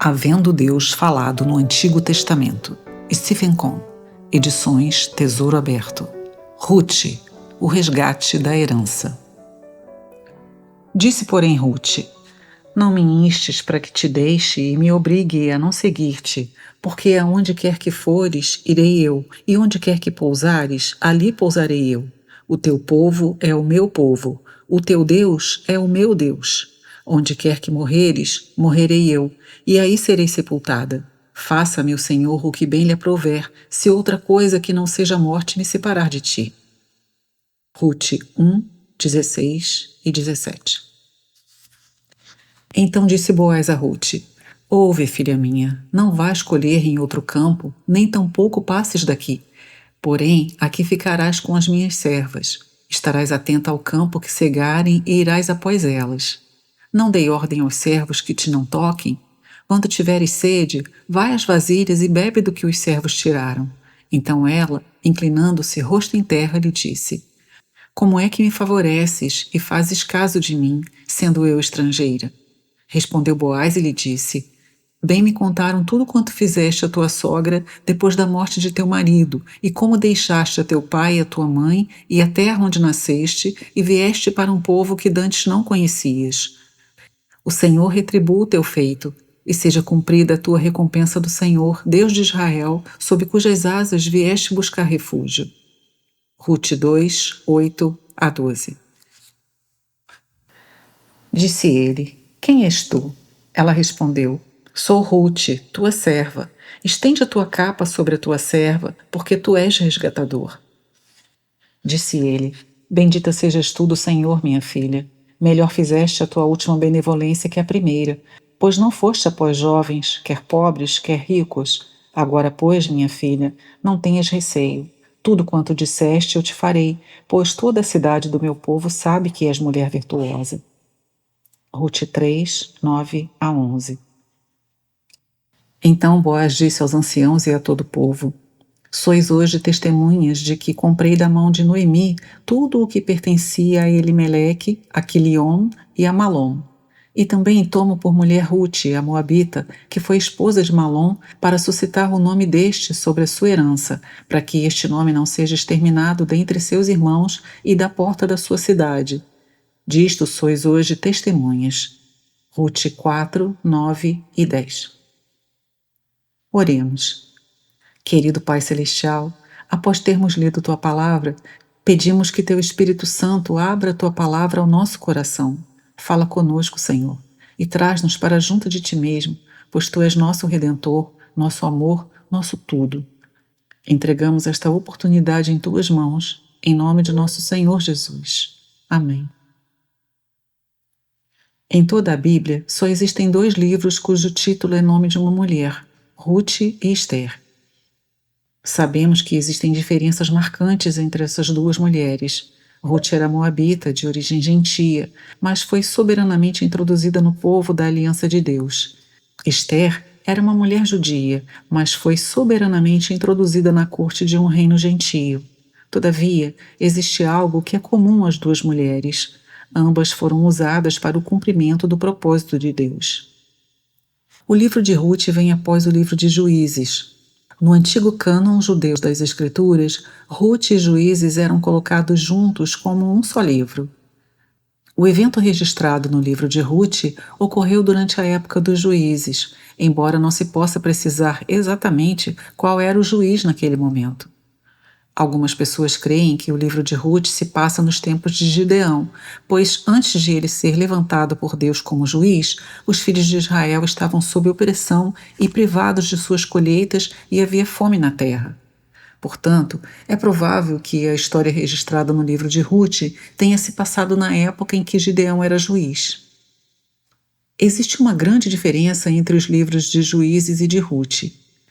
Havendo Deus falado no Antigo Testamento. Stephen Cohn. Edições Tesouro Aberto. Ruth, o resgate da herança. Disse, porém, Ruth: Não me instes para que te deixe e me obrigue a não seguir-te, porque aonde quer que fores, irei eu, e onde quer que pousares, ali pousarei eu. O teu povo é o meu povo, o teu Deus é o meu Deus. Onde quer que morreres, morrerei eu, e aí serei sepultada. Faça-me o Senhor o que bem lhe aprouver, se outra coisa que não seja a morte me separar de ti. Ruth 1, 16 e 17. Então disse Boaz a Ruth: Ouve, filha minha, não vás colher em outro campo, nem tampouco passes daqui. Porém, aqui ficarás com as minhas servas. Estarás atenta ao campo que cegarem e irás após elas. Não dei ordem aos servos que te não toquem? Quando tiveres sede, vai às vasilhas e bebe do que os servos tiraram. Então ela, inclinando-se rosto em terra, lhe disse: Como é que me favoreces e fazes caso de mim, sendo eu estrangeira? Respondeu Boaz e lhe disse: Bem me contaram tudo quanto fizeste a tua sogra depois da morte de teu marido, e como deixaste a teu pai e a tua mãe, e a terra onde nasceste, e vieste para um povo que dantes não conhecias. O Senhor retribua o teu feito, e seja cumprida a tua recompensa do Senhor, Deus de Israel, sob cujas asas vieste buscar refúgio. Ruth 2, 8 a 12. Disse ele: Quem és tu? Ela respondeu: Sou Ruth, tua serva. Estende a tua capa sobre a tua serva, porque tu és resgatador. Disse ele: Bendita sejas tu do Senhor, minha filha. Melhor fizeste a tua última benevolência que a primeira, pois não foste após jovens, quer pobres, quer ricos. Agora, pois, minha filha, não tenhas receio. Tudo quanto disseste eu te farei, pois toda a cidade do meu povo sabe que és mulher virtuosa. Ruth 3, 9 a 11. Então Boaz disse aos anciãos e a todo o povo: Sois hoje testemunhas de que comprei da mão de Noemi tudo o que pertencia a Elimeleque, a Quilion e a Malom. E também tomo por mulher Ruth, a Moabita, que foi esposa de Malom, para suscitar o nome deste sobre a sua herança, para que este nome não seja exterminado dentre seus irmãos e da porta da sua cidade. Disto sois hoje testemunhas. Ruth 4, 9 e 10. Oremos. Querido Pai Celestial, após termos lido Tua Palavra, pedimos que Teu Espírito Santo abra Tua Palavra ao nosso coração. Fala conosco, Senhor, e traz-nos para junto de Ti mesmo, pois Tu és nosso Redentor, nosso amor, nosso tudo. Entregamos esta oportunidade em Tuas mãos, em nome de nosso Senhor Jesus. Amém. Em toda a Bíblia, só existem 2 livros cujo título é nome de uma mulher, Ruth e Esther. Sabemos que existem diferenças marcantes entre essas 2 mulheres. Ruth era moabita, de origem gentia, mas foi soberanamente introduzida no povo da aliança de Deus. Esther era uma mulher judia, mas foi soberanamente introduzida na corte de um reino gentio. Todavia, existe algo que é comum às 2 mulheres. Ambas foram usadas para o cumprimento do propósito de Deus. O livro de Ruth vem após o livro de Juízes. No antigo cânon judeu das Escrituras, Ruth e Juízes eram colocados juntos como um só livro. O evento registrado no livro de Ruth ocorreu durante a época dos Juízes, embora não se possa precisar exatamente qual era o juiz naquele momento. Algumas pessoas creem que o livro de Ruth se passa nos tempos de Gideão, pois antes de ele ser levantado por Deus como juiz, os filhos de Israel estavam sob opressão e privados de suas colheitas e havia fome na terra. Portanto, é provável que a história registrada no livro de Ruth tenha se passado na época em que Gideão era juiz. Existe uma grande diferença entre os livros de Juízes e de Ruth.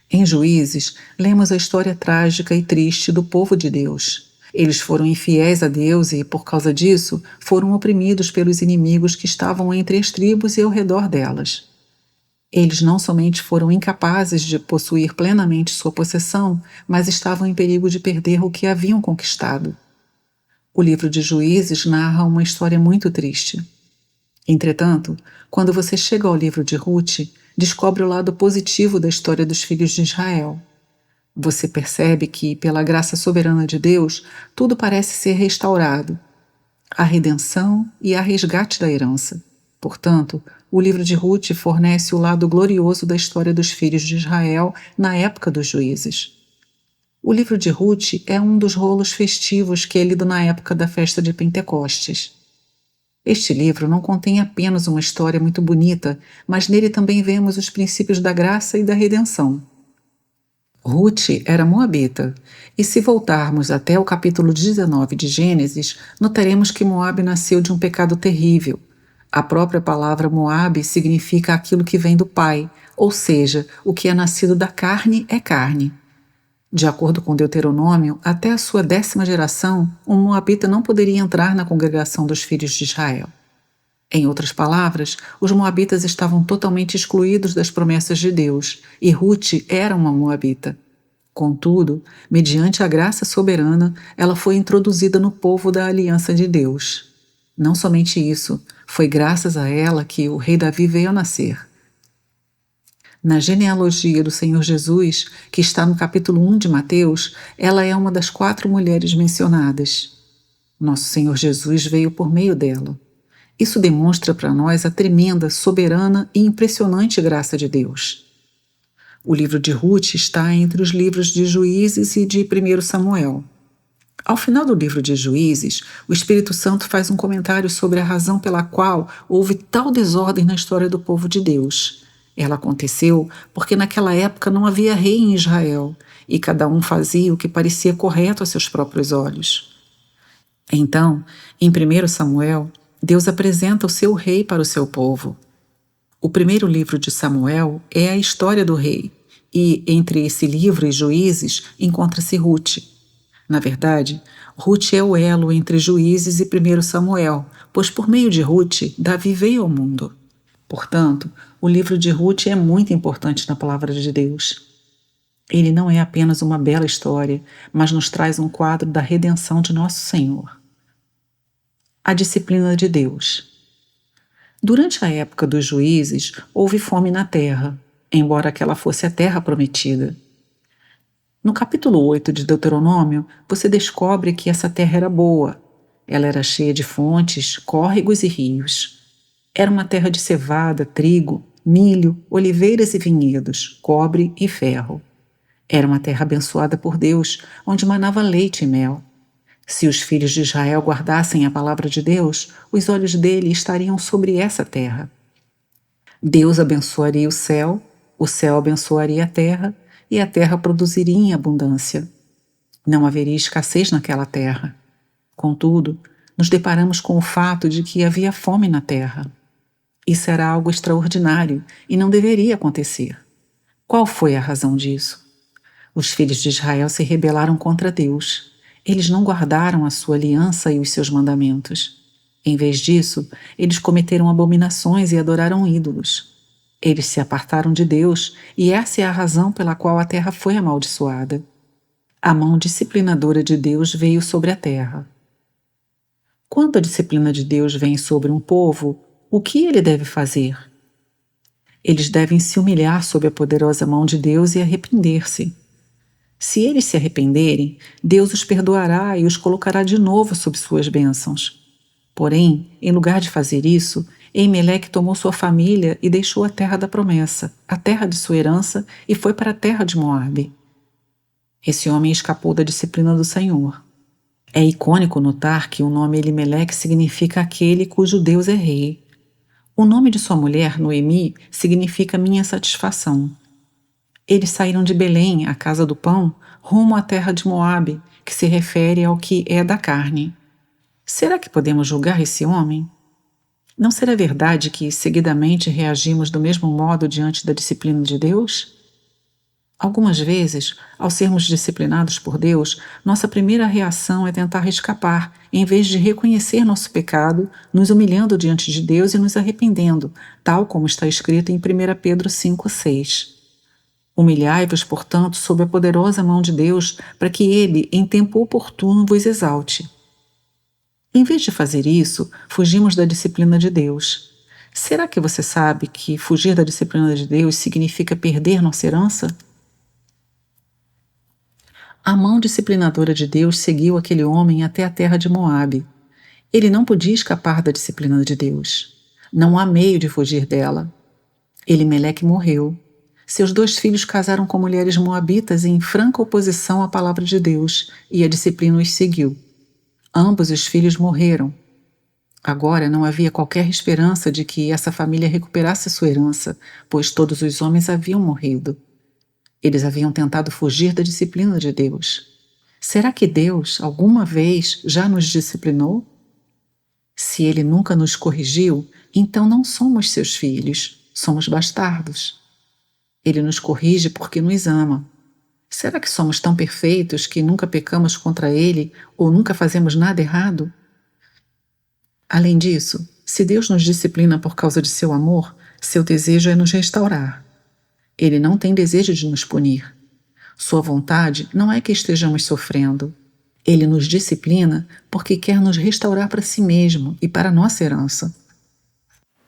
Em Juízes, lemos a história trágica e triste do povo de Deus. Eles foram infiéis a Deus e, por causa disso, foram oprimidos pelos inimigos que estavam entre as tribos e ao redor delas. Eles não somente foram incapazes de possuir plenamente sua possessão, mas estavam em perigo de perder o que haviam conquistado. O livro de Juízes narra uma história muito triste. Entretanto, quando você chega ao livro de Ruth, descobre o lado positivo da história dos filhos de Israel. Você percebe que, pela graça soberana de Deus, tudo parece ser restaurado. A redenção e a resgate da herança. Portanto, o livro de Ruth fornece o lado glorioso da história dos filhos de Israel na época dos juízes. O livro de Ruth é um dos rolos festivos que é lido na época da festa de Pentecostes. Este livro não contém apenas uma história muito bonita, mas nele também vemos os princípios da graça e da redenção. Ruth era moabita, e se voltarmos até o capítulo 19 de Gênesis, notaremos que Moabe nasceu de um pecado terrível. A própria palavra Moabe significa aquilo que vem do pai, ou seja, o que é nascido da carne é carne. De acordo com Deuteronômio, até a sua 10ª geração, um moabita não poderia entrar na congregação dos filhos de Israel. Em outras palavras, os moabitas estavam totalmente excluídos das promessas de Deus, e Ruth era uma moabita. Contudo, mediante a graça soberana, ela foi introduzida no povo da aliança de Deus. Não somente isso, foi graças a ela que o rei Davi veio a nascer. Na genealogia do Senhor Jesus, que está no capítulo 1 de Mateus, ela é uma das 4 mulheres mencionadas. Nosso Senhor Jesus veio por meio dela. Isso demonstra para nós a tremenda, soberana e impressionante graça de Deus. O livro de Ruth está entre os livros de Juízes e de 1 Samuel. Ao final do livro de Juízes, o Espírito Santo faz um comentário sobre a razão pela qual houve tal desordem na história do povo de Deus. Ela aconteceu porque naquela época não havia rei em Israel, e cada um fazia o que parecia correto a seus próprios olhos. Então, em 1 Samuel, Deus apresenta o seu rei para o seu povo. O primeiro livro de Samuel é a história do rei, e entre esse livro e Juízes encontra-se Ruth. Na verdade, Ruth é o elo entre Juízes e 1 Samuel, pois por meio de Ruth, Davi veio ao mundo. Portanto, o livro de Ruth é muito importante na palavra de Deus. Ele não é apenas uma bela história, mas nos traz um quadro da redenção de nosso Senhor. A disciplina de Deus. Durante a época dos juízes, houve fome na terra, embora aquela fosse a terra prometida. No capítulo 8 de Deuteronômio, você descobre que essa terra era boa. Ela era cheia de fontes, córregos e rios. Era uma terra de cevada, trigo, milho, oliveiras e vinhedos, cobre e ferro. Era uma terra abençoada por Deus, onde manava leite e mel. Se os filhos de Israel guardassem a palavra de Deus, os olhos dele estariam sobre essa terra. Deus abençoaria o céu abençoaria a terra produziria em abundância. Não haveria escassez naquela terra. Contudo, nos deparamos com o fato de que havia fome na terra. Isso era algo extraordinário e não deveria acontecer. Qual foi a razão disso? Os filhos de Israel se rebelaram contra Deus. Eles não guardaram a sua aliança e os seus mandamentos. Em vez disso, eles cometeram abominações e adoraram ídolos. Eles se apartaram de Deus e essa é a razão pela qual a terra foi amaldiçoada. A mão disciplinadora de Deus veio sobre a terra. Quando a disciplina de Deus vem sobre um povo, o que ele deve fazer? Eles devem se humilhar sob a poderosa mão de Deus e arrepender-se. Se eles se arrependerem, Deus os perdoará e os colocará de novo sob suas bênçãos. Porém, em lugar de fazer isso, Elimeleque tomou sua família e deixou a terra da promessa, a terra de sua herança, e foi para a terra de Moabe. Esse homem escapou da disciplina do Senhor. É icônico notar que o nome Elimeleque significa aquele cujo Deus é rei. O nome de sua mulher, Noemi, significa minha satisfação. Eles saíram de Belém, a casa do pão, rumo à terra de Moabe, que se refere ao que é da carne. Será que podemos julgar esse homem? Não será verdade que seguidamente reagimos do mesmo modo diante da disciplina de Deus? Algumas vezes, ao sermos disciplinados por Deus, nossa primeira reação é tentar escapar, em vez de reconhecer nosso pecado, nos humilhando diante de Deus e nos arrependendo, tal como está escrito em 1 Pedro 5,6. Humilhai-vos, portanto, sob a poderosa mão de Deus, para que Ele, em tempo oportuno, vos exalte. Em vez de fazer isso, fugimos da disciplina de Deus. Será que você sabe que fugir da disciplina de Deus significa perder nossa herança? A mão disciplinadora de Deus seguiu aquele homem até a terra de Moabe. Ele não podia escapar da disciplina de Deus. Não há meio de fugir dela. Elimeleque morreu. Seus 2 filhos casaram com mulheres moabitas em franca oposição à palavra de Deus, e a disciplina os seguiu. Ambos os filhos morreram. Agora não havia qualquer esperança de que essa família recuperasse sua herança, pois todos os homens haviam morrido. Eles haviam tentado fugir da disciplina de Deus. Será que Deus, alguma vez, já nos disciplinou? Se Ele nunca nos corrigiu, então não somos seus filhos, somos bastardos. Ele nos corrige porque nos ama. Será que somos tão perfeitos que nunca pecamos contra Ele ou nunca fazemos nada errado? Além disso, se Deus nos disciplina por causa de seu amor, seu desejo é nos restaurar. Ele não tem desejo de nos punir. Sua vontade não é que estejamos sofrendo. Ele nos disciplina porque quer nos restaurar para si mesmo e para a nossa herança.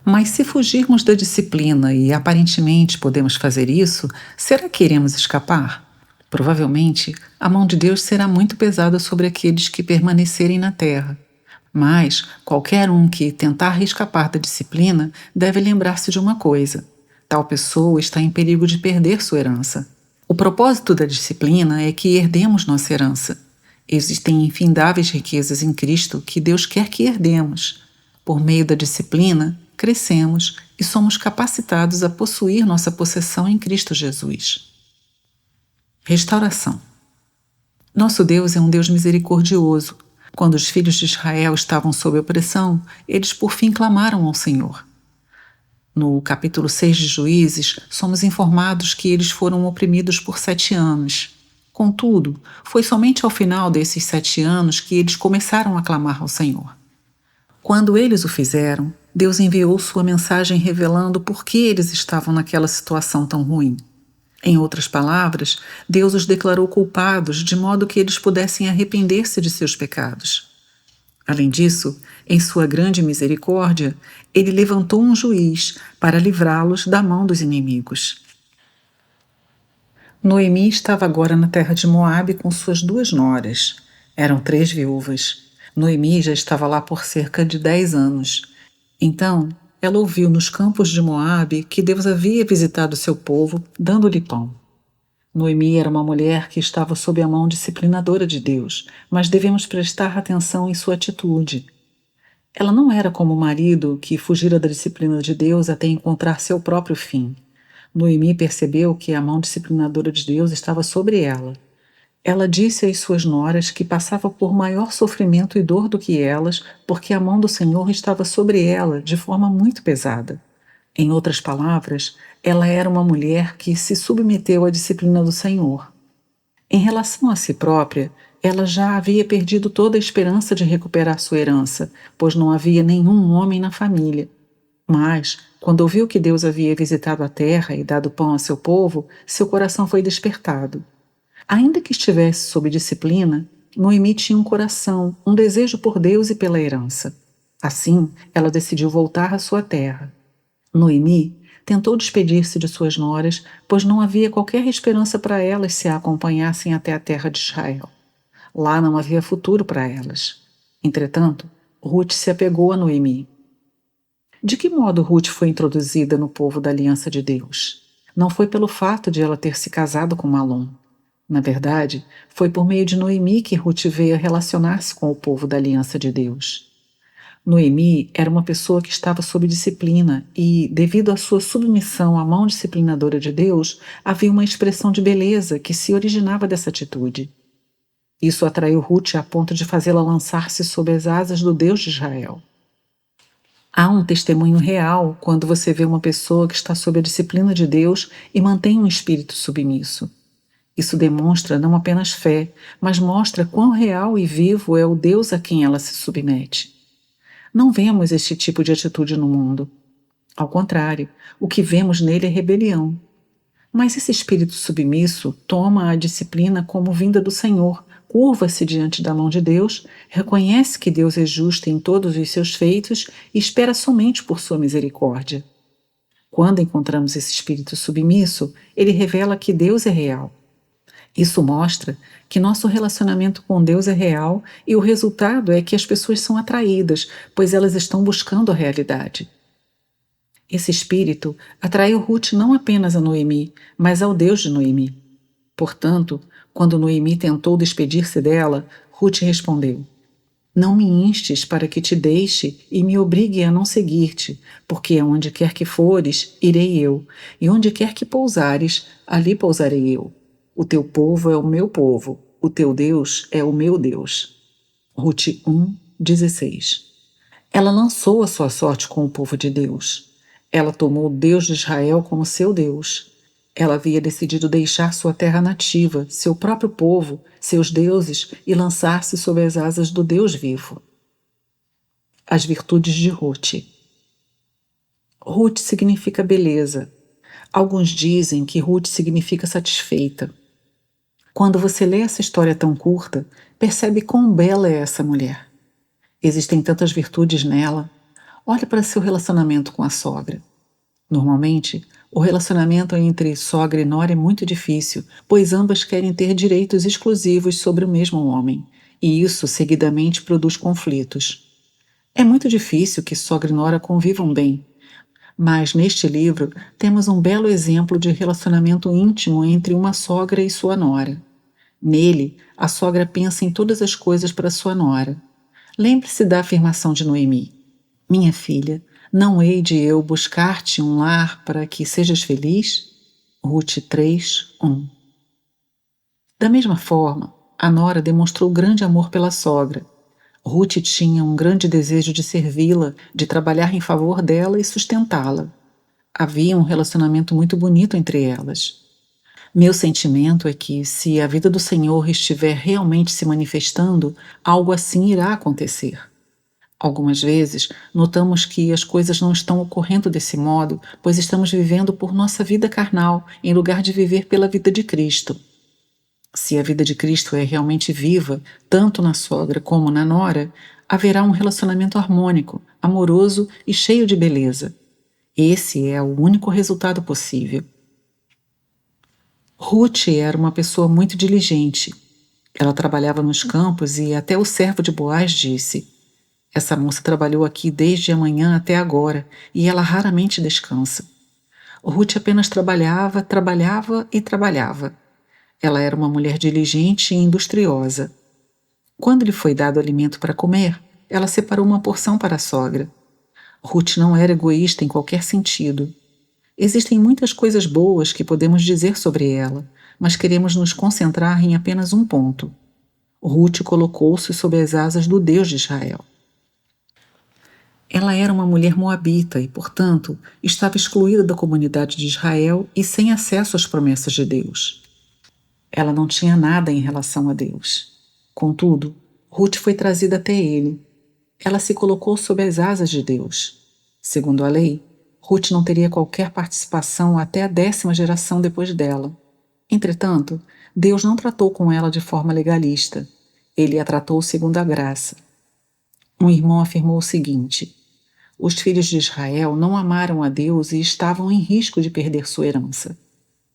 Mas se fugirmos da disciplina e aparentemente podemos fazer isso, será que iremos escapar? Provavelmente, a mão de Deus será muito pesada sobre aqueles que permanecerem na terra. Mas qualquer um que tentar escapar da disciplina deve lembrar-se de uma coisa: tal pessoa está em perigo de perder sua herança. O propósito da disciplina é que herdemos nossa herança. Existem infindáveis riquezas em Cristo que Deus quer que herdemos. Por meio da disciplina, crescemos e somos capacitados a possuir nossa possessão em Cristo Jesus. Restauração. Nosso Deus é um Deus misericordioso. Quando os filhos de Israel estavam sob opressão, eles por fim clamaram ao Senhor. No capítulo 6 de Juízes, somos informados que eles foram oprimidos por 7 anos. Contudo, foi somente ao final desses 7 anos que eles começaram a clamar ao Senhor. Quando eles o fizeram, Deus enviou sua mensagem revelando por que eles estavam naquela situação tão ruim. Em outras palavras, Deus os declarou culpados de modo que eles pudessem arrepender-se de seus pecados. Além disso, em sua grande misericórdia, ele levantou um juiz para livrá-los da mão dos inimigos. Noemi estava agora na terra de Moabe com suas 2 noras. Eram 3 viúvas. Noemi já estava lá por cerca de 10 anos. Então, ela ouviu nos campos de Moabe que Deus havia visitado seu povo, dando-lhe pão. Noemi era uma mulher que estava sob a mão disciplinadora de Deus, mas devemos prestar atenção em sua atitude. Ela não era como o marido que fugira da disciplina de Deus até encontrar seu próprio fim. Noemi percebeu que a mão disciplinadora de Deus estava sobre ela. Ela disse às suas noras que passava por maior sofrimento e dor do que elas, porque a mão do Senhor estava sobre ela de forma muito pesada. Em outras palavras, ela era uma mulher que se submeteu à disciplina do Senhor. Em relação a si própria, ela já havia perdido toda a esperança de recuperar sua herança, pois não havia nenhum homem na família. Mas, quando ouviu que Deus havia visitado a terra e dado pão a seu povo, seu coração foi despertado. Ainda que estivesse sob disciplina, Noemi tinha um coração, um desejo por Deus e pela herança. Assim, ela decidiu voltar à sua terra. Noemi tentou despedir-se de suas noras, pois não havia qualquer esperança para elas se a acompanhassem até a terra de Israel. Lá não havia futuro para elas. Entretanto, Ruth se apegou a Noemi. De que modo Ruth foi introduzida no povo da aliança de Deus? Não foi pelo fato de ela ter se casado com Malom. Na verdade, foi por meio de Noemi que Ruth veio a relacionar-se com o povo da aliança de Deus. Noemi era uma pessoa que estava sob disciplina e, devido à sua submissão à mão disciplinadora de Deus, havia uma expressão de beleza que se originava dessa atitude. Isso atraiu Ruth a ponto de fazê-la lançar-se sob as asas do Deus de Israel. Há um testemunho real quando você vê uma pessoa que está sob a disciplina de Deus e mantém um espírito submisso. Isso demonstra não apenas fé, mas mostra quão real e vivo é o Deus a quem ela se submete. Não vemos este tipo de atitude no mundo. Ao contrário, o que vemos nele é rebelião. Mas esse espírito submisso toma a disciplina como vinda do Senhor, curva-se diante da mão de Deus, reconhece que Deus é justo em todos os seus feitos e espera somente por sua misericórdia. Quando encontramos esse espírito submisso, ele revela que Deus é real. Isso mostra que nosso relacionamento com Deus é real e o resultado é que as pessoas são atraídas, pois elas estão buscando a realidade. Esse espírito atraiu Ruth não apenas a Noemi, mas ao Deus de Noemi. Portanto, quando Noemi tentou despedir-se dela, Ruth respondeu: Não me instes para que te deixe e me obrigue a não seguir-te, porque aonde quer que fores, irei eu, e onde quer que pousares, ali pousarei eu. O teu povo é o meu povo, o teu Deus é o meu Deus. Ruth 1:16. Ela lançou a sua sorte com o povo de Deus. Ela tomou o Deus de Israel como seu Deus. Ela havia decidido deixar sua terra nativa, seu próprio povo, seus deuses e lançar-se sob as asas do Deus vivo. As virtudes de Ruth. Ruth significa beleza. Alguns dizem que Ruth significa satisfeita. Quando você lê essa história tão curta, percebe quão bela é essa mulher. Existem tantas virtudes nela. Olhe para seu relacionamento com a sogra. Normalmente, o relacionamento entre sogra e nora é muito difícil, pois ambas querem ter direitos exclusivos sobre o mesmo homem, e isso seguidamente produz conflitos. É muito difícil que sogra e nora convivam bem, mas neste livro temos um belo exemplo de relacionamento íntimo entre uma sogra e sua nora. Nele, a sogra pensa em todas as coisas para sua nora. Lembre-se da afirmação de Noemi: Minha filha, não hei de eu buscar-te um lar para que sejas feliz? Ruth 3:1. Da mesma forma, a nora demonstrou grande amor pela sogra. Ruth tinha um grande desejo de servi-la, de trabalhar em favor dela e sustentá-la. Havia um relacionamento muito bonito entre elas. Meu sentimento é que, se a vida do Senhor estiver realmente se manifestando, algo assim irá acontecer. Algumas vezes, notamos que as coisas não estão ocorrendo desse modo, pois estamos vivendo por nossa vida carnal, em lugar de viver pela vida de Cristo. Se a vida de Cristo é realmente viva, tanto na sogra como na nora, haverá um relacionamento harmônico, amoroso e cheio de beleza. Esse é o único resultado possível. Ruth era uma pessoa muito diligente. Ela trabalhava nos campos e até o servo de Boaz disse: Essa moça trabalhou aqui desde a manhã até agora e ela raramente descansa. Ruth apenas trabalhava, trabalhava e trabalhava. Ela era uma mulher diligente e industriosa. Quando lhe foi dado alimento para comer, ela separou uma porção para a sogra. Ruth não era egoísta em qualquer sentido. Existem muitas coisas boas que podemos dizer sobre ela, mas queremos nos concentrar em apenas um ponto. Ruth colocou-se sob as asas do Deus de Israel. Ela era uma mulher moabita e, portanto, estava excluída da comunidade de Israel e sem acesso às promessas de Deus. Ela não tinha nada em relação a Deus. Contudo, Ruth foi trazida até ele. Ela se colocou sob as asas de Deus. Segundo a lei, Ruth não teria qualquer participação até a 10ª geração depois dela. Entretanto, Deus não tratou com ela de forma legalista. Ele a tratou segundo a graça. Um irmão afirmou o seguinte: os filhos de Israel não amaram a Deus e estavam em risco de perder sua herança.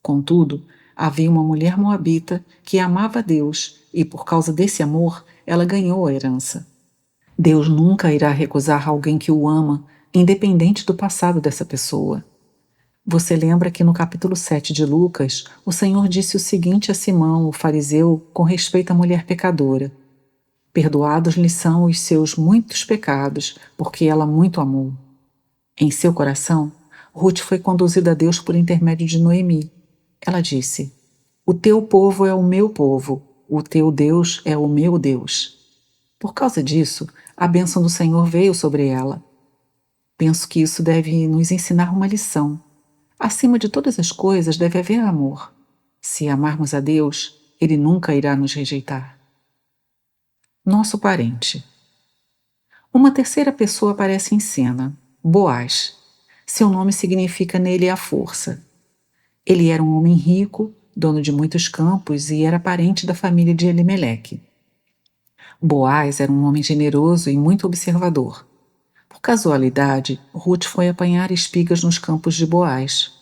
Contudo, havia uma mulher moabita que amava a Deus e, por causa desse amor, ela ganhou a herança. Deus nunca irá recusar alguém que o ama, independente do passado dessa pessoa. Você lembra que no capítulo 7 de Lucas, o Senhor disse o seguinte a Simão, o fariseu, com respeito à mulher pecadora: Perdoados lhe são os seus muitos pecados, porque ela muito amou. Em seu coração, Ruth foi conduzida a Deus por intermédio de Noemi. Ela disse: O teu povo é o meu povo, o teu Deus é o meu Deus. Por causa disso, a bênção do Senhor veio sobre ela. Penso que isso deve nos ensinar uma lição. Acima de todas as coisas deve haver amor. Se amarmos a Deus, Ele nunca irá nos rejeitar. Nosso parente. Uma terceira pessoa aparece em cena, Boaz. Seu nome significa nele a força. Ele era um homem rico, dono de muitos campos e era parente da família de Elimeleque. Boaz era um homem generoso e muito observador. Por casualidade, Ruth foi apanhar espigas nos campos de Boaz.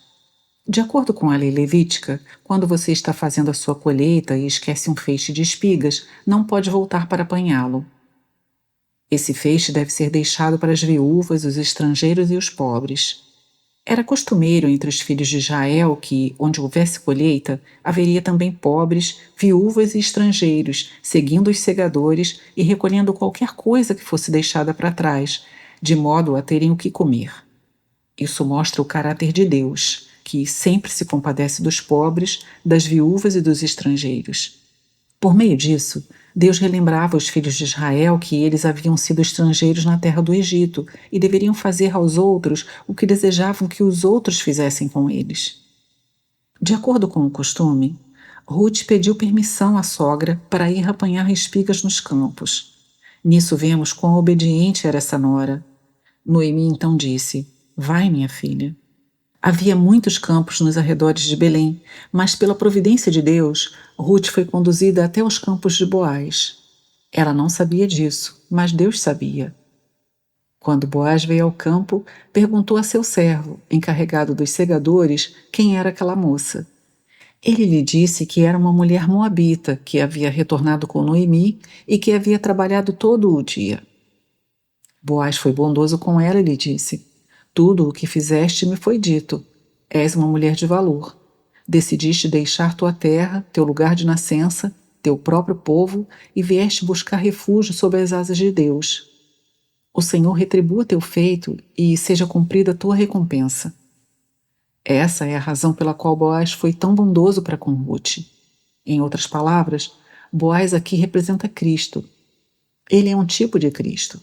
De acordo com a lei levítica, quando você está fazendo a sua colheita e esquece um feixe de espigas, não pode voltar para apanhá-lo. Esse feixe deve ser deixado para as viúvas, os estrangeiros e os pobres. Era costumeiro entre os filhos de Israel que, onde houvesse colheita, haveria também pobres, viúvas e estrangeiros, seguindo os segadores e recolhendo qualquer coisa que fosse deixada para trás, de modo a terem o que comer. Isso mostra o caráter de Deus, que sempre se compadece dos pobres, das viúvas e dos estrangeiros. Por meio disso, Deus relembrava aos filhos de Israel que eles haviam sido estrangeiros na terra do Egito e deveriam fazer aos outros o que desejavam que os outros fizessem com eles. De acordo com o costume, Ruth pediu permissão à sogra para ir apanhar espigas nos campos. Nisso vemos quão obediente era essa nora. Noemi então disse: "Vai, minha filha." Havia muitos campos nos arredores de Belém, mas pela providência de Deus, Ruth foi conduzida até os campos de Boaz. Ela não sabia disso, mas Deus sabia. Quando Boaz veio ao campo, perguntou a seu servo, encarregado dos segadores, quem era aquela moça. Ele lhe disse que era uma mulher moabita que havia retornado com Noemi e que havia trabalhado todo o dia. Boaz foi bondoso com ela e lhe disse: "Tudo o que fizeste me foi dito. És uma mulher de valor. Decidiste deixar tua terra, teu lugar de nascença, teu próprio povo e vieste buscar refúgio sob as asas de Deus. O Senhor retribua teu feito e seja cumprida a tua recompensa." Essa é a razão pela qual Boaz foi tão bondoso para com Ruth. Em outras palavras, Boaz aqui representa Cristo. Ele é um tipo de Cristo.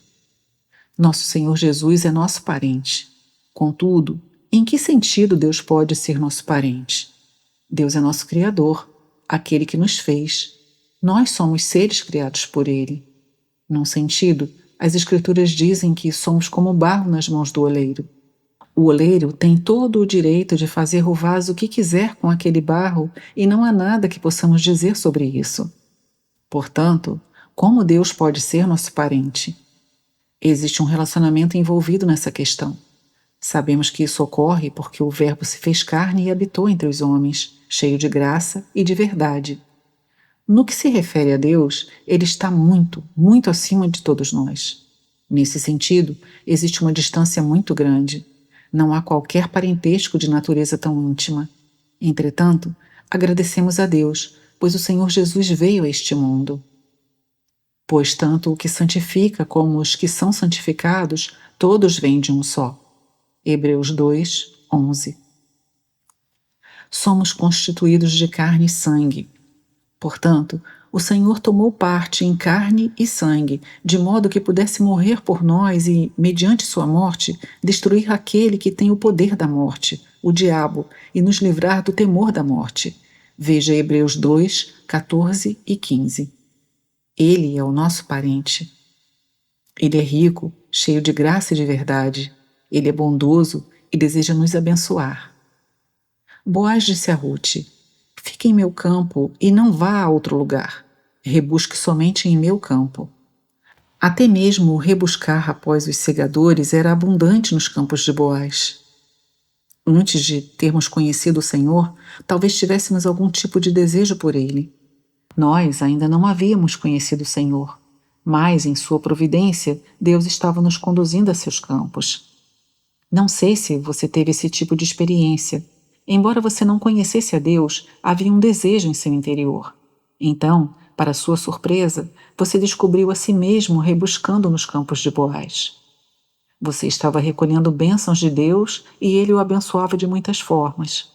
Nosso Senhor Jesus é nosso parente. Contudo, em que sentido Deus pode ser nosso parente? Deus é nosso Criador, aquele que nos fez. Nós somos seres criados por Ele. Num sentido, as Escrituras dizem que somos como barro nas mãos do oleiro. O oleiro tem todo o direito de fazer o vaso o que quiser com aquele barro e não há nada que possamos dizer sobre isso. Portanto, como Deus pode ser nosso parente? Existe um relacionamento envolvido nessa questão. Sabemos que isso ocorre porque o Verbo se fez carne e habitou entre os homens, cheio de graça e de verdade. No que se refere a Deus, Ele está muito, muito acima de todos nós. Nesse sentido, existe uma distância muito grande. Não há qualquer parentesco de natureza tão íntima. Entretanto, agradecemos a Deus, pois o Senhor Jesus veio a este mundo. Pois tanto o que santifica como os que são santificados, todos vêm de um só. Hebreus 2, 11. Somos constituídos de carne e sangue. Portanto, o Senhor tomou parte em carne e sangue, de modo que pudesse morrer por nós e, mediante sua morte, destruir aquele que tem o poder da morte, o diabo, e nos livrar do temor da morte. Veja Hebreus 2, 14 e 15. Ele é o nosso parente. Ele é rico, cheio de graça e de verdade. Ele é bondoso e deseja nos abençoar. Boaz disse a Ruth: "Fique em meu campo e não vá a outro lugar. Rebusque somente em meu campo." Até mesmo o rebuscar após os segadores era abundante nos campos de Boaz. Antes de termos conhecido o Senhor, talvez tivéssemos algum tipo de desejo por ele. Nós ainda não havíamos conhecido o Senhor, mas, em sua providência, Deus estava nos conduzindo a seus campos. Não sei se você teve esse tipo de experiência. Embora você não conhecesse a Deus, havia um desejo em seu interior. Então, para sua surpresa, você descobriu a si mesmo rebuscando nos campos de Boaz. Você estava recolhendo bênçãos de Deus e ele o abençoava de muitas formas.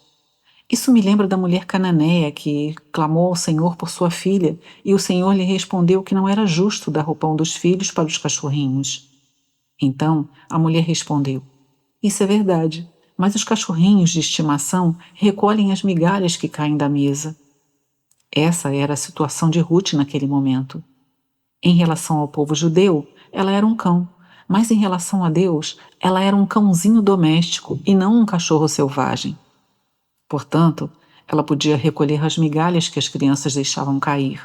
Isso me lembra da mulher cananeia que clamou ao Senhor por sua filha e o Senhor lhe respondeu que não era justo dar o pão dos filhos para os cachorrinhos. Então a mulher respondeu: "Isso é verdade, mas os cachorrinhos de estimação recolhem as migalhas que caem da mesa." Essa era a situação de Ruth naquele momento. Em relação ao povo judeu, ela era um cão, mas em relação a Deus, ela era um cãozinho doméstico e não um cachorro selvagem. Portanto, ela podia recolher as migalhas que as crianças deixavam cair.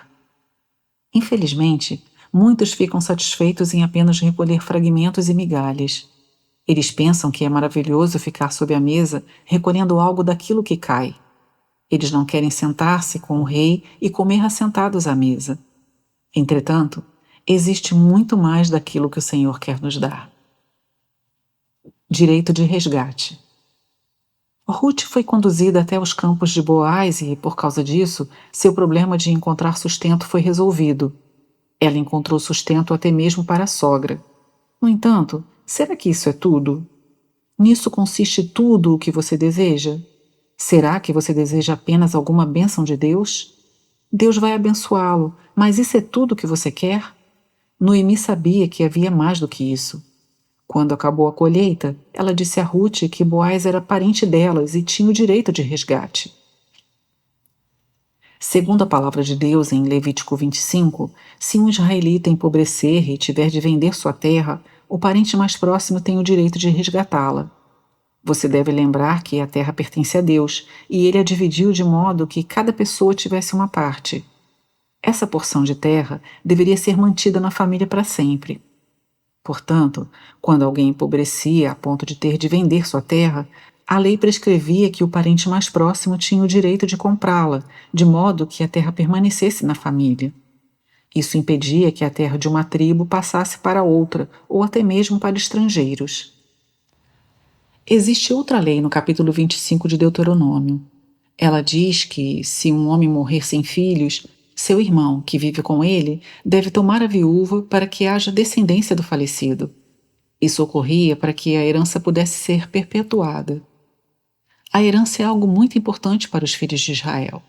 Infelizmente, Muitos ficam satisfeitos em apenas recolher fragmentos e migalhas. Eles pensam que é maravilhoso ficar sob a mesa recolhendo algo daquilo que cai. Eles não querem sentar-se com o rei e comer assentados à mesa. Entretanto, existe muito mais daquilo que o Senhor quer nos dar. Direito de resgate. Ruth foi conduzida até os campos de Boaz e, por causa disso, seu problema de encontrar sustento foi resolvido. Ela encontrou sustento até mesmo para a sogra. No entanto, será que isso é tudo? Nisso consiste tudo o que você deseja? Será que você deseja apenas alguma bênção de Deus? Deus vai abençoá-lo, mas isso é tudo o que você quer? Noemi sabia que havia mais do que isso. Quando acabou a colheita, ela disse a Ruth que Boaz era parente delas e tinha o direito de resgate. Segundo a palavra de Deus em Levítico 25, se um israelita empobrecer e tiver de vender sua terra, o parente mais próximo tem o direito de resgatá-la. Você deve lembrar que a terra pertence a Deus e ele a dividiu de modo que cada pessoa tivesse uma parte. Essa porção de terra deveria ser mantida na família para sempre. Portanto, quando alguém empobrecia a ponto de ter de vender sua terra, a lei prescrevia que o parente mais próximo tinha o direito de comprá-la, de modo que a terra permanecesse na família. Isso impedia que a terra de uma tribo passasse para outra, ou até mesmo para estrangeiros. Existe outra lei no capítulo 25 de Deuteronômio. Ela diz que, se um homem morrer sem filhos, seu irmão, que vive com ele, deve tomar a viúva para que haja descendência do falecido. Isso ocorria para que a herança pudesse ser perpetuada. A herança é algo muito importante para os filhos de Israel.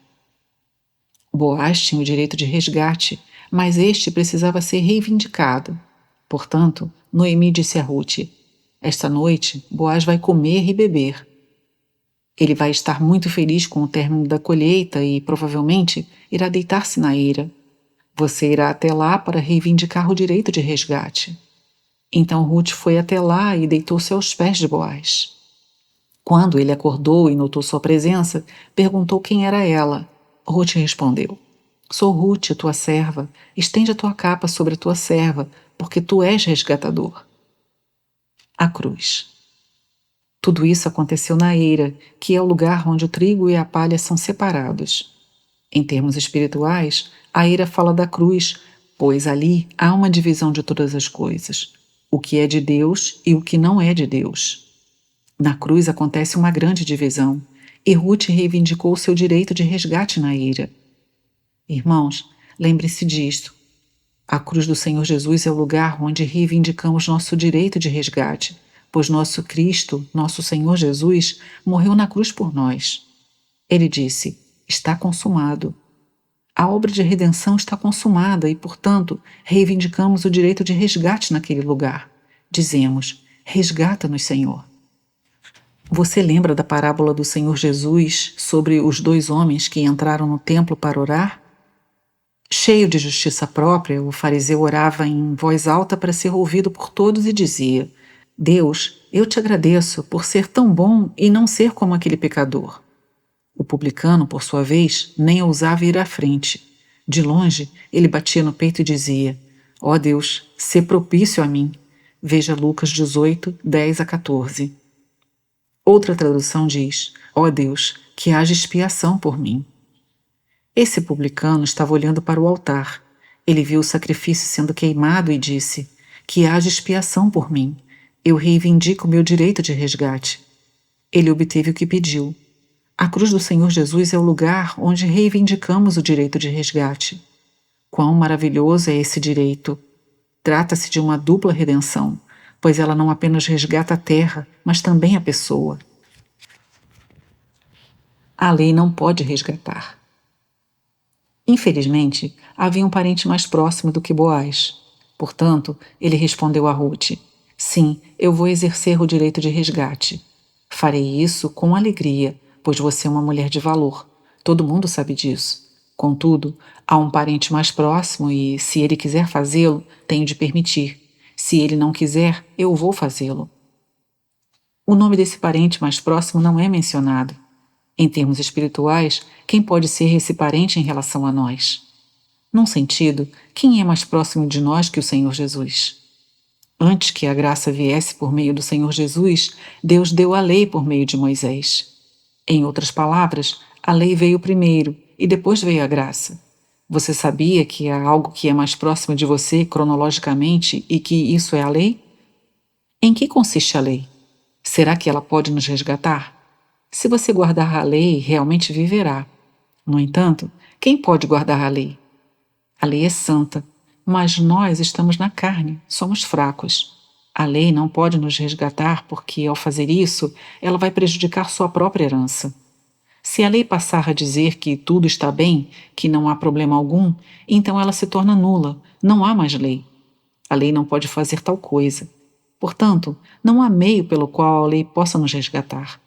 Boaz tinha o direito de resgate, mas este precisava ser reivindicado. Portanto, Noemi disse a Ruth: esta noite, Boaz vai comer e beber. Ele vai estar muito feliz com o término da colheita e, provavelmente, irá deitar-se na eira. Você irá até lá para reivindicar o direito de resgate. Então Ruth foi até lá e deitou-se aos pés de Boaz. Quando ele acordou e notou sua presença, perguntou quem era ela. Ruth respondeu: sou Ruth, tua serva. Estende a tua capa sobre a tua serva, porque tu és resgatador. A cruz. Tudo isso aconteceu na eira, que é o lugar onde o trigo e a palha são separados. Em termos espirituais, a eira fala da cruz, pois ali há uma divisão de todas as coisas, o que é de Deus e o que não é de Deus. Na cruz acontece uma grande divisão, e Ruth reivindicou seu direito de resgate na eira. Irmãos, lembre-se disto. A cruz do Senhor Jesus é o lugar onde reivindicamos nosso direito de resgate, pois nosso Cristo, nosso Senhor Jesus, morreu na cruz por nós. Ele disse: está consumado. A obra de redenção está consumada e, portanto, reivindicamos o direito de resgate naquele lugar. Dizemos: resgata-nos, Senhor. Você lembra da parábola do Senhor Jesus sobre os dois homens que entraram no templo para orar? Cheio de justiça própria, o fariseu orava em voz alta para ser ouvido por todos e dizia: Deus, eu te agradeço por ser tão bom e não ser como aquele pecador. O publicano, por sua vez, nem ousava ir à frente. De longe, ele batia no peito e dizia: ó Deus, sê propício a mim. Veja Lucas 18, 10 a 14. Outra tradução diz: ó Deus, que haja expiação por mim. Esse publicano estava olhando para o altar. Ele viu o sacrifício sendo queimado e disse: que haja expiação por mim. Eu reivindico meu direito de resgate. Ele obteve o que pediu. A cruz do Senhor Jesus é o lugar onde reivindicamos o direito de resgate. Quão maravilhoso é esse direito! Trata-se de uma dupla redenção, pois ela não apenas resgata a terra, mas também a pessoa. A lei não pode resgatar. Infelizmente, havia um parente mais próximo do que Boaz. Portanto, ele respondeu a Ruth: sim, eu vou exercer o direito de resgate. Farei isso com alegria, pois você é uma mulher de valor. Todo mundo sabe disso. Contudo, há um parente mais próximo e, se ele quiser fazê-lo, tenho de permitir. Se ele não quiser, eu vou fazê-lo. O nome desse parente mais próximo não é mencionado. Em termos espirituais, quem pode ser esse parente em relação a nós? Num sentido, quem é mais próximo de nós que o Senhor Jesus? Antes que a graça viesse por meio do Senhor Jesus, Deus deu a lei por meio de Moisés. Em outras palavras, a lei veio primeiro e depois veio a graça. Você sabia que há algo que é mais próximo de você cronologicamente e que isso é a lei? Em que consiste a lei? Será que ela pode nos resgatar? Se você guardar a lei, realmente viverá. No entanto, quem pode guardar a lei? A lei é santa, mas nós estamos na carne, somos fracos. A lei não pode nos resgatar porque, ao fazer isso, ela vai prejudicar sua própria herança. Se a lei passar a dizer que tudo está bem, que não há problema algum, então ela se torna nula, não há mais lei. A lei não pode fazer tal coisa. Portanto, não há meio pelo qual a lei possa nos resgatar.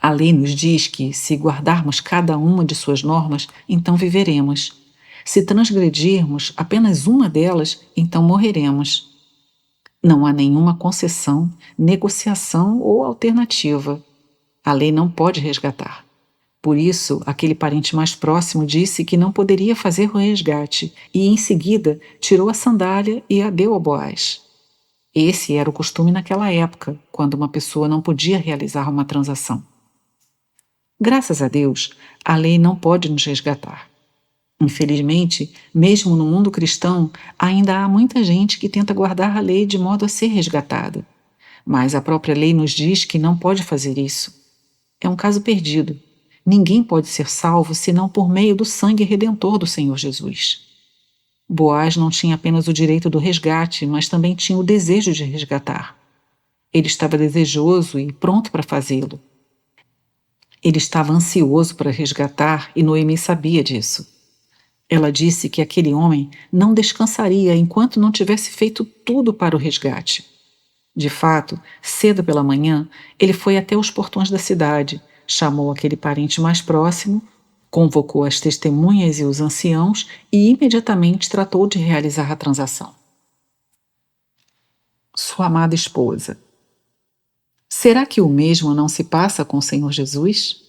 A lei nos diz que, se guardarmos cada uma de suas normas, então viveremos. Se transgredirmos apenas uma delas, então morreremos. Não há nenhuma concessão, negociação ou alternativa. A lei não pode resgatar. Por isso, aquele parente mais próximo disse que não poderia fazer o resgate e, em seguida, tirou a sandália e a deu a Boaz. Esse era o costume naquela época, quando uma pessoa não podia realizar uma transação. Graças a Deus, a lei não pode nos resgatar. Infelizmente, mesmo no mundo cristão, ainda há muita gente que tenta guardar a lei de modo a ser resgatada. Mas a própria lei nos diz que não pode fazer isso. É um caso perdido. Ninguém pode ser salvo senão por meio do sangue redentor do Senhor Jesus. Boaz não tinha apenas o direito do resgate, mas também tinha o desejo de resgatar. Ele estava desejoso e pronto para fazê-lo. Ele estava ansioso para resgatar e Noemi sabia disso. Ela disse que aquele homem não descansaria enquanto não tivesse feito tudo para o resgate. De fato, cedo pela manhã, ele foi até os portões da cidade, chamou aquele parente mais próximo, convocou as testemunhas e os anciãos e imediatamente tratou de realizar a transação. Sua amada esposa. Será que o mesmo não se passa com o Senhor Jesus?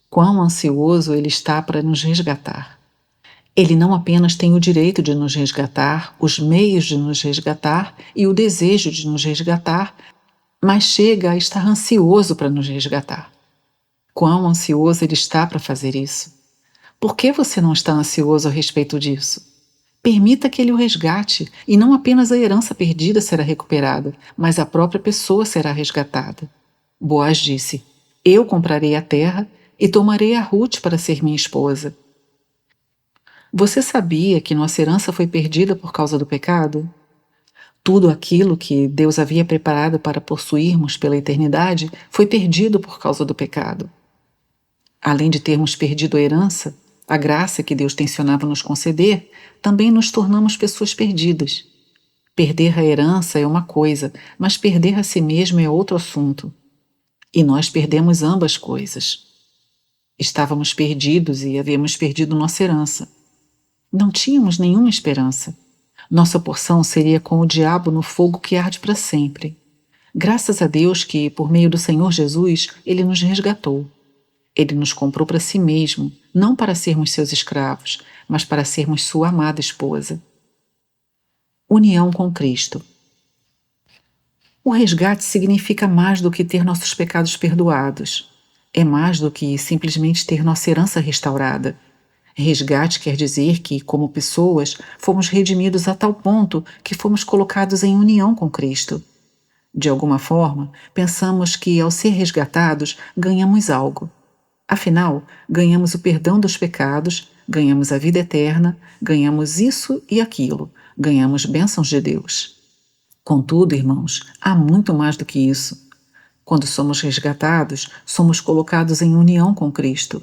Quão ansioso Ele está para nos resgatar. Ele não apenas tem o direito de nos resgatar, os meios de nos resgatar e o desejo de nos resgatar, mas chega a estar ansioso para nos resgatar. Quão ansioso Ele está para fazer isso? Por que você não está ansioso a respeito disso? Permita que Ele o resgate, e não apenas a herança perdida será recuperada, mas a própria pessoa será resgatada. Boaz disse: Eu comprarei a terra e tomarei a Ruth para ser minha esposa. Você sabia que nossa herança foi perdida por causa do pecado? Tudo aquilo que Deus havia preparado para possuirmos pela eternidade foi perdido por causa do pecado. Além de termos perdido a herança, a graça que Deus tencionava nos conceder, também nos tornamos pessoas perdidas. Perder a herança é uma coisa, mas perder a si mesmo é outro assunto. E nós perdemos ambas coisas. Estávamos perdidos e havíamos perdido nossa herança. Não tínhamos nenhuma esperança. Nossa porção seria com o diabo no fogo que arde para sempre. Graças a Deus que, por meio do Senhor Jesus, Ele nos resgatou. Ele nos comprou para si mesmo, não para sermos seus escravos, mas para sermos sua amada esposa. União com Cristo. O resgate significa mais do que ter nossos pecados perdoados. É mais do que simplesmente ter nossa herança restaurada. Resgate quer dizer que, como pessoas, fomos redimidos a tal ponto que fomos colocados em união com Cristo. De alguma forma, pensamos que, ao ser resgatados, ganhamos algo. Afinal, ganhamos o perdão dos pecados, ganhamos a vida eterna, ganhamos isso e aquilo, ganhamos bênçãos de Deus. Contudo, irmãos, há muito mais do que isso. Quando somos resgatados, somos colocados em união com Cristo.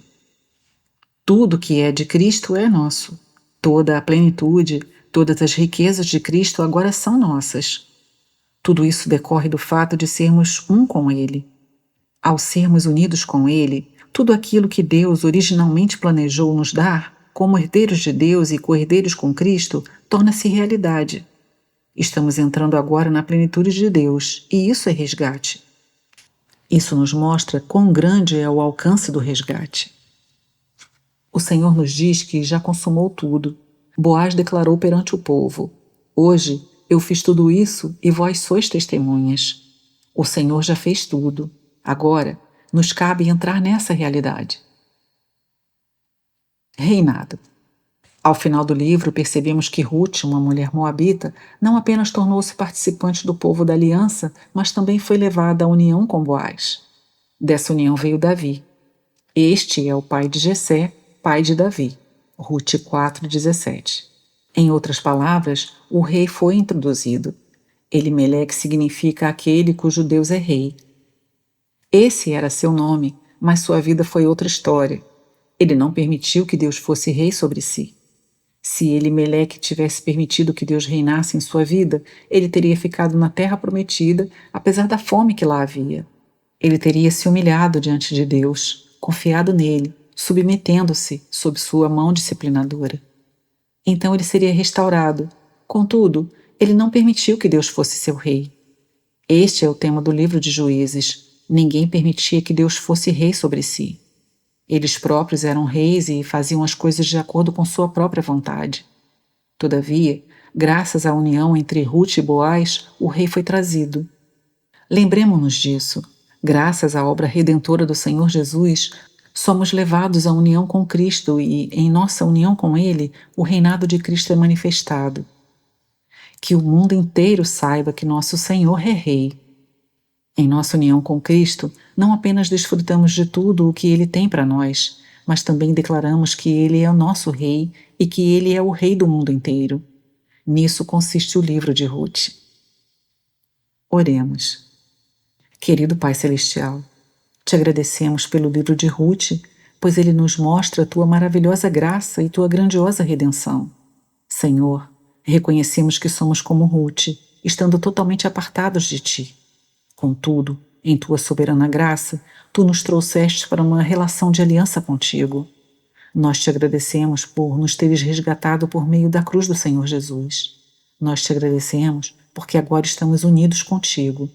Tudo que é de Cristo é nosso. Toda a plenitude, todas as riquezas de Cristo agora são nossas. Tudo isso decorre do fato de sermos um com Ele. Ao sermos unidos com Ele, tudo aquilo que Deus originalmente planejou nos dar, como herdeiros de Deus e co-herdeiros com Cristo, torna-se realidade. Estamos entrando agora na plenitude de Deus, e isso é resgate. Isso nos mostra quão grande é o alcance do resgate. O Senhor nos diz que já consumou tudo. Boaz declarou perante o povo: Hoje eu fiz tudo isso e vós sois testemunhas. O Senhor já fez tudo. Agora nos cabe entrar nessa realidade. Reinado. Ao final do livro, percebemos que Ruth, uma mulher moabita, não apenas tornou-se participante do povo da aliança, mas também foi levada à união com Boaz. Dessa união veio Davi. Este é o pai de Jessé, pai de Davi. Ruth 4:17. Em outras palavras, o rei foi introduzido. Elimeleque significa aquele cujo Deus é rei. Esse era seu nome, mas sua vida foi outra história. Ele não permitiu que Deus fosse rei sobre si. Se Elimeleque tivesse permitido que Deus reinasse em sua vida, ele teria ficado na terra prometida, apesar da fome que lá havia. Ele teria se humilhado diante de Deus, confiado nele, submetendo-se sob sua mão disciplinadora. Então ele seria restaurado. Contudo, ele não permitiu que Deus fosse seu rei. Este é o tema do livro de Juízes. Ninguém permitia que Deus fosse rei sobre si. Eles próprios eram reis e faziam as coisas de acordo com sua própria vontade. Todavia, graças à união entre Ruth e Boaz, o rei foi trazido. Lembremo-nos disso. Graças à obra redentora do Senhor Jesus, somos levados à união com Cristo e, em nossa união com Ele, o reinado de Cristo é manifestado. Que o mundo inteiro saiba que nosso Senhor é Rei. Em nossa união com Cristo, não apenas desfrutamos de tudo o que Ele tem para nós, mas também declaramos que Ele é o nosso Rei e que Ele é o Rei do mundo inteiro. Nisso consiste o livro de Ruth. Oremos. Querido Pai Celestial, te agradecemos pelo livro de Ruth, pois ele nos mostra a tua maravilhosa graça e tua grandiosa redenção. Senhor, reconhecemos que somos como Ruth, estando totalmente apartados de ti. Contudo, em tua soberana graça, tu nos trouxeste para uma relação de aliança contigo. Nós te agradecemos por nos teres resgatado por meio da cruz do Senhor Jesus. Nós te agradecemos porque agora estamos unidos contigo.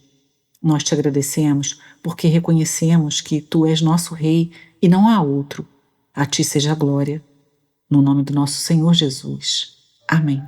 Nós te agradecemos porque reconhecemos que tu és nosso Rei e não há outro. A ti seja a glória. No nome do nosso Senhor Jesus. Amém.